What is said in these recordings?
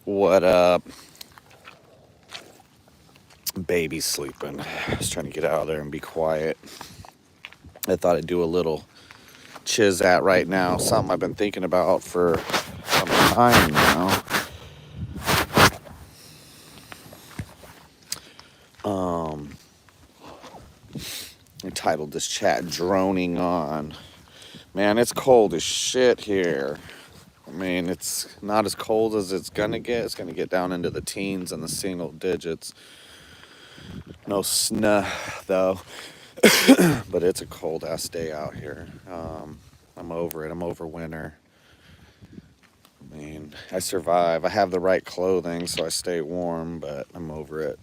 What up? Baby's sleeping. I was trying to get out of there and be quiet. I thought I'd do a little chiz at right now. Something I've been thinking about for some time now. Um, I titled this chat "Droning On." Man, it's cold as shit here. I mean, it's not as cold as it's gonna get. It's gonna get down into the teens and the single digits. No snow, though. But it's a cold ass day out here. I'm over it. I'm over winter. I mean, I survive. I have the right clothing, so I stay warm, but I'm over it.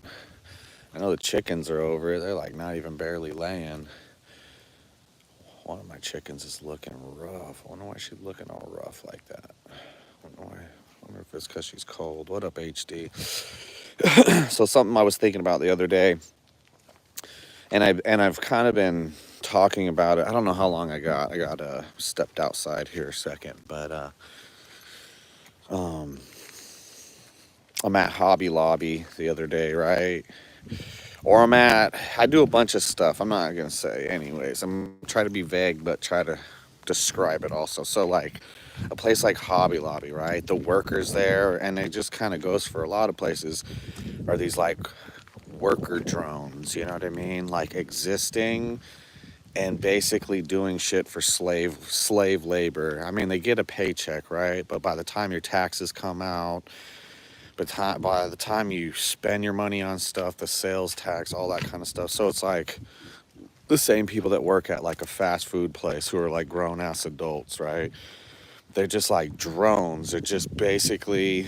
I know the chickens are over it. They're like not even barely laying. One of my chickens is looking rough. I wonder why she's looking all rough like that. I wonder if it's because she's cold. What up, HD? So something I was thinking about the other day, and I've kind of been talking about it. I don't know how long I got. I got stepped outside here a second, but um, I'm at Hobby Lobby the other day, right? Or I do a bunch of stuff. I'm not gonna say anyways. I'm trying to be vague, but try to describe it also. So like a place like Hobby Lobby, right? The workers there, and it just kind of goes for a lot of places, are these like worker drones. You know what I mean? Like existing and basically doing shit for slave labor. I mean, they get a paycheck, right? But by the time your taxes come out, by the time you spend your money on stuff, the sales tax, all that kind of stuff. So it's like the same people that work at like a fast food place who are like grown ass adults, right? They're just like drones. They're just basically,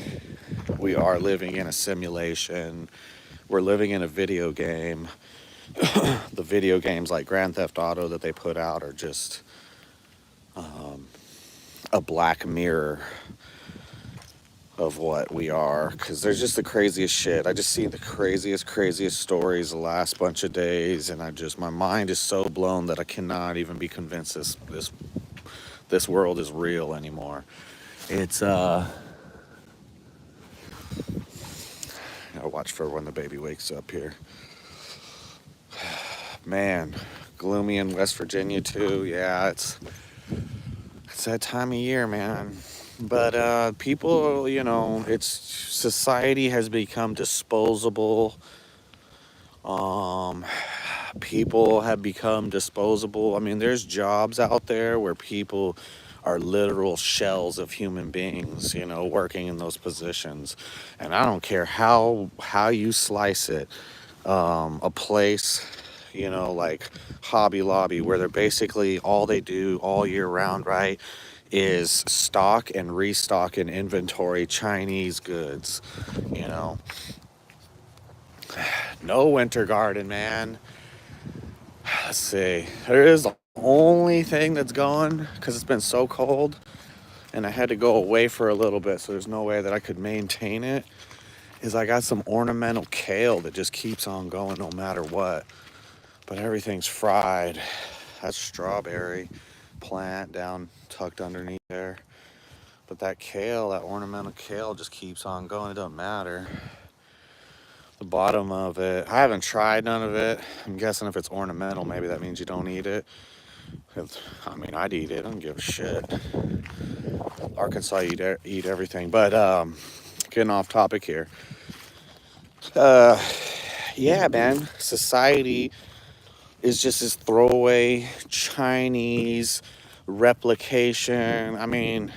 we are living in a simulation. We're living in a video game. The video games like Grand Theft Auto that they put out are just a black mirror of what we are, because there's just the craziest shit. I just see the craziest stories the last bunch of days, and my mind is so blown that I cannot even be convinced this world is real anymore. It's I'll watch for when the baby wakes up here. Man, gloomy in West Virginia too. Yeah, it's that time of year, man. But people, it's society has become disposable. Um, People have become disposable. I mean, there's jobs out there where people are literal shells of human beings, working in those positions. And I don't care how you slice it. A place, like Hobby Lobby, where they're basically all they do all year round, right, is stock and restock and inventory Chinese goods. You know, no winter garden, man. Let's see. There is the only thing that's gone because it's been so cold and I had to go away for a little bit, so there's no way that I could maintain it. Is I got some ornamental kale that just keeps on going no matter what. But everything's fried. That's strawberry plant down tucked underneath there. But that kale, that ornamental kale, just keeps on going. It doesn't matter. The bottom of it, I haven't tried none of it. I'm guessing if it's ornamental, maybe that means you don't eat it. I mean, I'd eat it. I don't give a shit. Arkansas eat everything. But getting off topic here. Uh, yeah, man. Society is just this throwaway Chinese replication. I mean,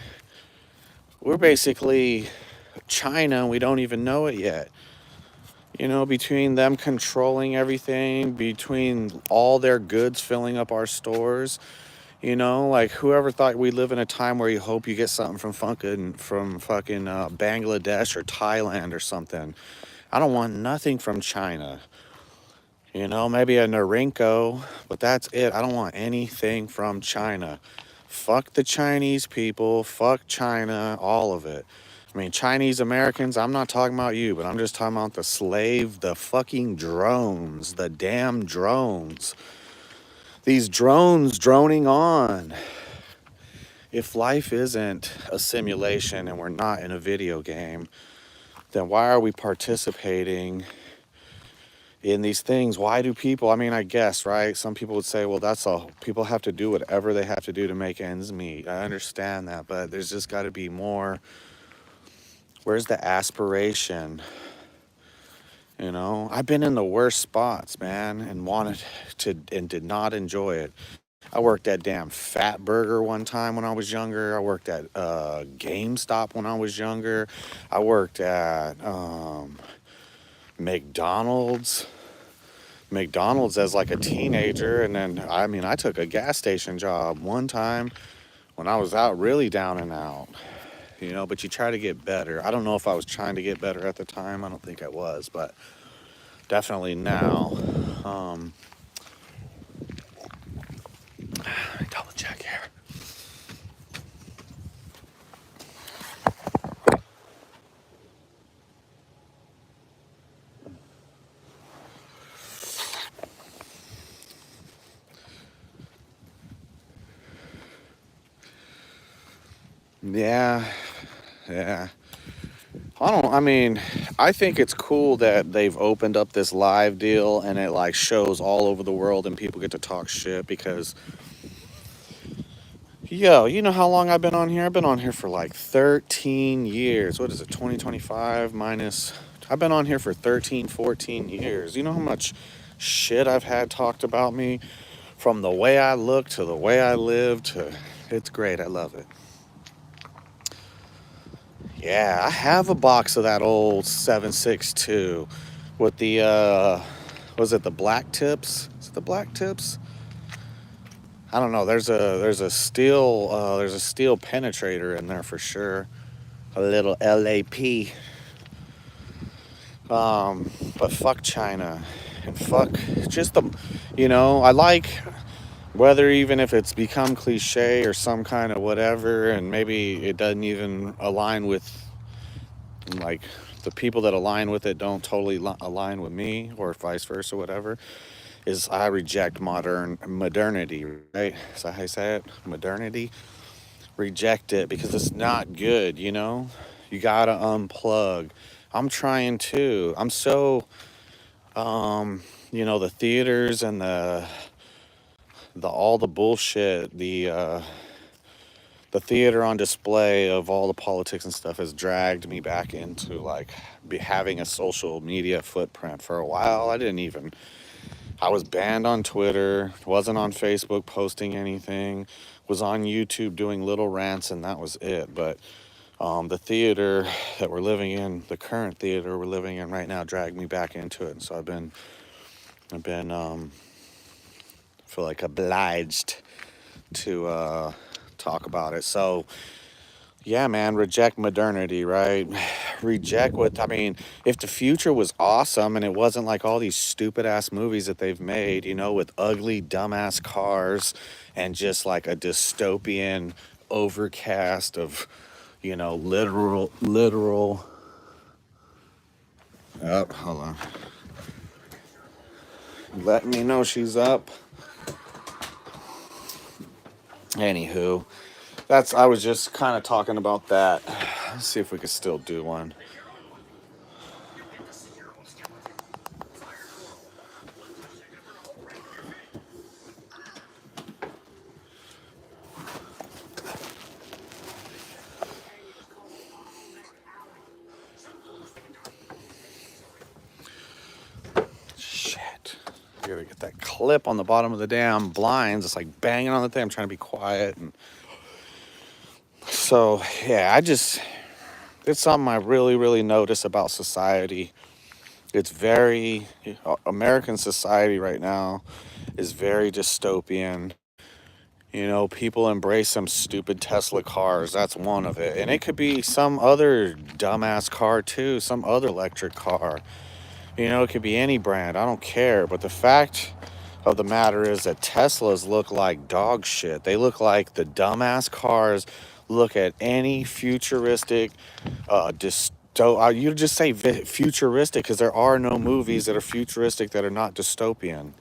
we're basically China and we don't even know it yet. Between them controlling everything, between all their goods filling up our stores, like whoever thought we live in a time where you hope you get something from fucking Bangladesh or Thailand or something. I don't want nothing from China. Maybe a Norinco, but that's it. I don't want anything from China. Fuck the Chinese people. Fuck China. All of it. I mean, Chinese Americans, I'm not talking about you, but I'm just talking about the fucking drones, the damn drones. These drones droning on. If life isn't a simulation and we're not in a video game, then why are we participating in these things? Why do people, I mean, I guess, right? Some people would say, well, that's all. People have to do whatever they have to do to make ends meet. I understand that, but there's just got to be more. Where's the aspiration? You know, I've been in the worst spots, man, and wanted to and did not enjoy it. I worked at damn Fat Burger one time when I was younger. I worked at GameStop when I was younger. I worked at McDonald's. McDonald's as like a teenager, and then I mean I took a gas station job one time when I was out really down and out. You know, but you try to get better. I don't know if I was trying to get better at the time. I don't think I was, but definitely now. Um, Double check here. Yeah, yeah. I mean, I think it's cool that they've opened up this live deal and it like shows all over the world and people get to talk shit because, yo, you know how long I've been on here? I've been on here for like 13 years. What is it, 2025 minus? I've been on here for 13, 14 years. You know how much shit I've had talked about me from the way I look to the way I live to, it's great. I love it. Yeah, I have a box of that old 762 with the was it the black tips? Is it the black tips? I don't know. There's a steel penetrator in there for sure. A little LAP. But fuck China and fuck just the I like whether even if it's become cliche or some kind of whatever and maybe it doesn't even align with like the people that align with it don't totally align with me or vice versa whatever is I reject modernity, right? Is that how you say it? Modernity. Reject it because it's not good, you gotta unplug. I'm trying to. I'm so the theaters and the all the bullshit, the theater on display of all the politics and stuff has dragged me back into like having a social media footprint. For a while I was banned on Twitter, wasn't on Facebook posting anything, was on YouTube doing little rants, and that was it. But the theater that we're living in, the current theater we're living in right now, dragged me back into it. And so I've been feel like obliged to talk about it. So yeah, man, reject modernity, right? Reject what, I mean, if the future was awesome and it wasn't like all these stupid ass movies that they've made, with ugly, dumbass cars and just like a dystopian overcast of, literal. Oh, hold on. Let me know she's up. Anywho, I was just kind of talking about that. Let's see if we could still do one. Shit. I gotta get that clip on the bottom of the damn blinds. It's like banging on the thing. I'm trying to be quiet. And so, yeah, it's something I really, really notice about society. It's American society right now is very dystopian. People embrace some stupid Tesla cars. That's one of it. And it could be some other dumbass car too, some other electric car. It could be any brand. I don't care. But the fact of the matter is that Teslas look like dog shit. They look like the dumbass cars. Look at any futuristic, you just say futuristic because there are no movies that are futuristic that are not dystopian,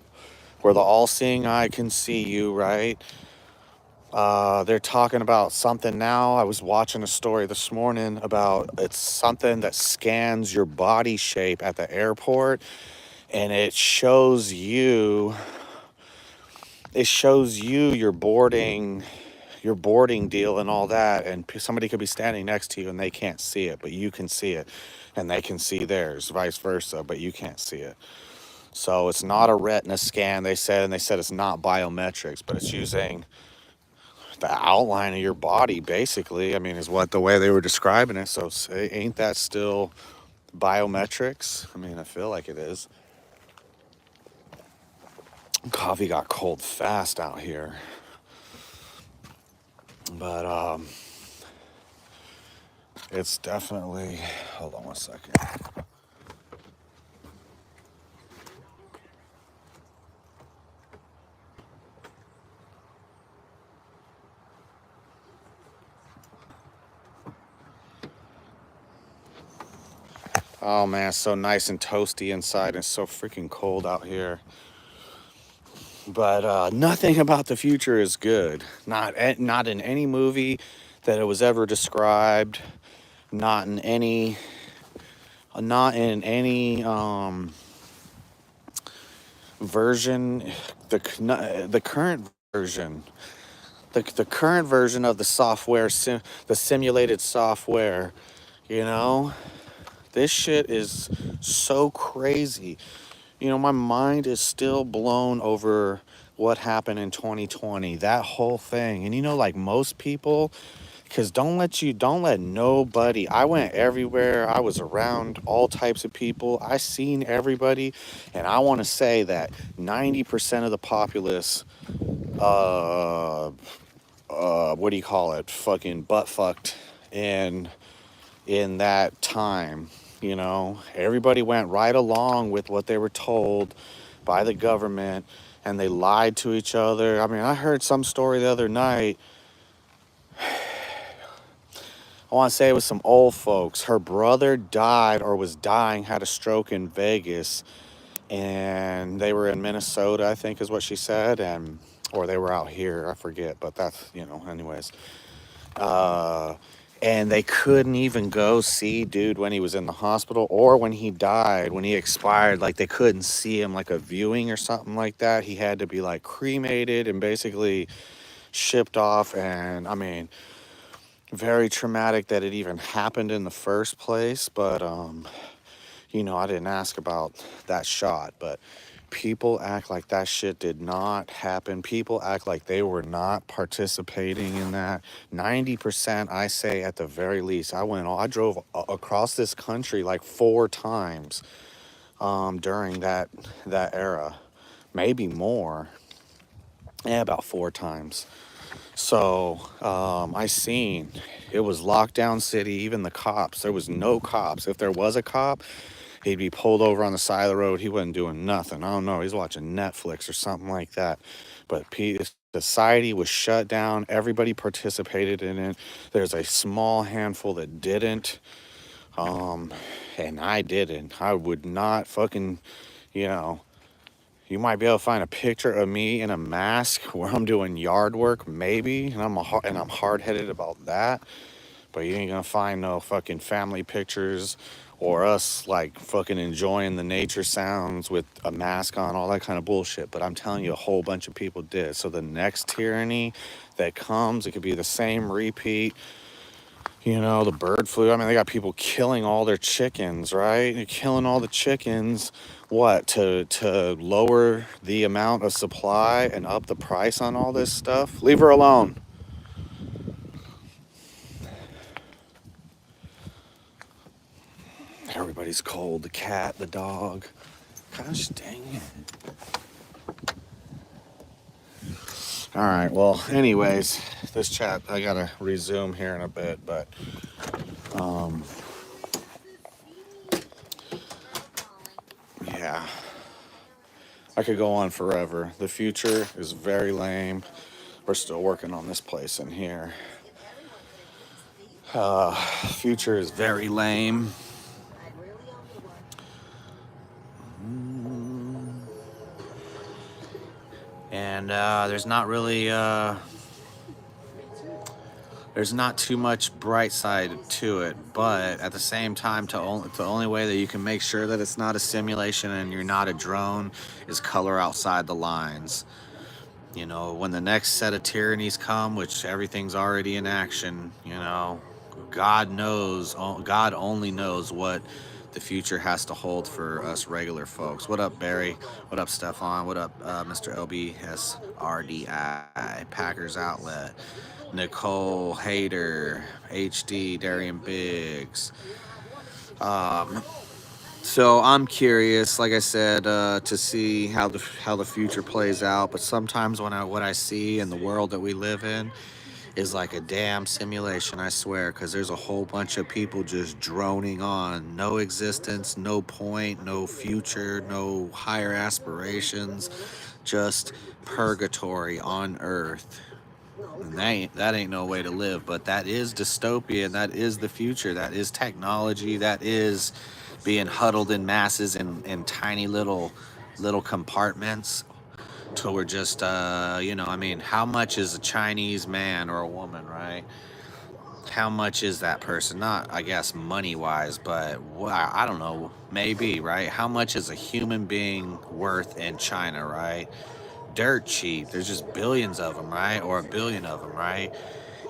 where the all-seeing eye can see you, right? They're talking about something now. I was watching a story this morning about it's something that scans your body shape at the airport, and it shows you your boarding deal and all that, and somebody could be standing next to you and they can't see it, but you can see it, and they can see theirs, vice versa, but you can't see it. So it's not a retina scan, they said, and they said it's not biometrics, but it's using the outline of your body, basically. I mean, is what the way they were describing it. So ain't that still biometrics? I mean, I feel like it is. Coffee got cold fast out here, but it's definitely. Hold on one second. Oh man, it's so nice and toasty inside, and it's so freaking cold out here. But nothing about the future is good. Not in any movie that it was ever described. Not in any. Not in any version. The current version. The current version of the software, the simulated software. You know, this shit is so crazy. You know, my mind is still blown over what happened in 2020, that whole thing. And you know, like most people, because don't let nobody, I went everywhere. I was around all types of people. I seen everybody. And I want to say that 90% of the populace, uh, what do you call it? Fucking butt fucked in that time. You know, everybody went right along with what they were told by the government, and they lied to each other. I mean, I heard some story the other night. I want to say it was some old folks. Her brother died or was dying, had a stroke in Vegas, and they were in Minnesota, I think is what she said, and or they were out here, I forget, but that's, anyways. Uh, and they couldn't even go see dude when he was in the hospital or when he died, when he expired. Like they couldn't see him like a viewing or something like that. He had to be like cremated and basically shipped off. And I mean, very traumatic that it even happened in the first place. But I didn't ask about that shot, but people act like that shit did not happen. People act like they were not participating in that. 90%, I say at the very least. I drove across this country like 4 times during that era, maybe more. Yeah, about 4 times. So I seen it was lockdown city. Even the cops, there was no cops. If there was a cop, he'd be pulled over on the side of the road. He wasn't doing nothing. I don't know. He's watching Netflix or something like that. But society was shut down. Everybody participated in it. There's a small handful that didn't. And I didn't. I would not fucking, you know. You might be able to find a picture of me in a mask where I'm doing yard work, maybe, and I'm hard-headed about that. But you ain't gonna find no fucking family pictures or us like fucking enjoying the nature sounds with a mask on, all that kind of bullshit. But I'm telling you, a whole bunch of people did. So the next tyranny that comes, it could be the same repeat. The bird flu. I mean, they got people killing all their chickens, right? They're killing all the chickens. What, to lower the amount of supply and up the price on all this stuff? Leave her alone. Everybody's cold. The cat, the dog. Gosh dang it. All right. Well, anyways, this chat, I gotta resume here in a bit, but yeah, I could go on forever. The future is very lame. We're still working on this place in here. Future is very lame. And there's not really there's not too much bright side to it, but at the same time, the only way that you can make sure that it's not a simulation and you're not a drone is color outside the lines. You know, when the next set of tyrannies come, which everything's already in action, you know, God only knows what the future has to hold for us regular folks. What up, Barry? What up, Stefan? What up, Mr. LBSRDI, Packers Outlet, Nicole Hayter, HD, Darian Biggs. Um, so I'm curious, like I said, to see how the future plays out. But sometimes what I see in the world that we live in is like a damn simulation, I swear, because there's a whole bunch of people just droning on. No existence, no point, no future, no higher aspirations, just purgatory on Earth. And that ain't no way to live, but that is dystopia, and that is the future. That is technology. That is being huddled in masses in tiny little compartments till we're just you know, I mean, how much is a Chinese man or a woman, right? How much is that person? Not, I guess, money wise, but I don't know, maybe, right? How much is a human being worth in China, right? Dirt cheap. There's just billions of them, right? Or a billion of them, right?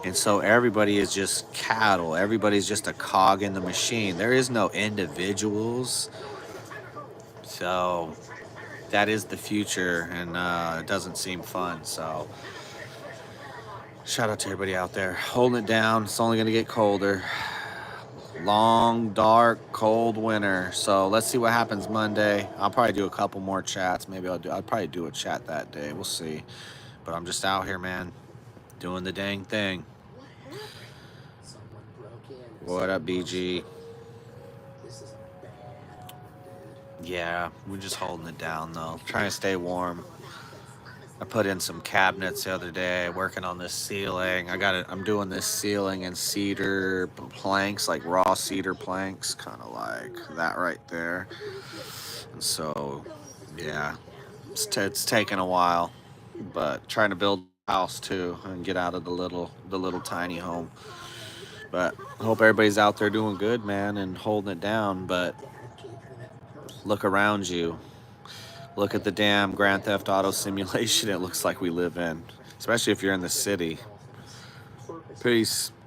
And so everybody is just cattle. Everybody's just a cog in the machine. There is no individuals. So that is the future, and it doesn't seem fun. So shout out to everybody out there holding it down. It's only going to get colder. Long, dark, cold winter. So let's see what happens Monday. I'll probably do a couple more chats. Maybe I'll probably do a chat that day. We'll see. But I'm just out here, man, doing the dang thing. What up, BG? Yeah, we're just holding it down though. Trying to stay warm. I put in some cabinets the other day, working on this ceiling. I'm doing this ceiling in cedar planks, like raw cedar planks, kind of like that right there. And so, yeah, it's taken a while, but trying to build a house too and get out of the little tiny home. But I hope everybody's out there doing good, man, and holding it down. But look around you. Look at the damn Grand Theft Auto simulation it looks like we live in, especially if you're in the city. Peace.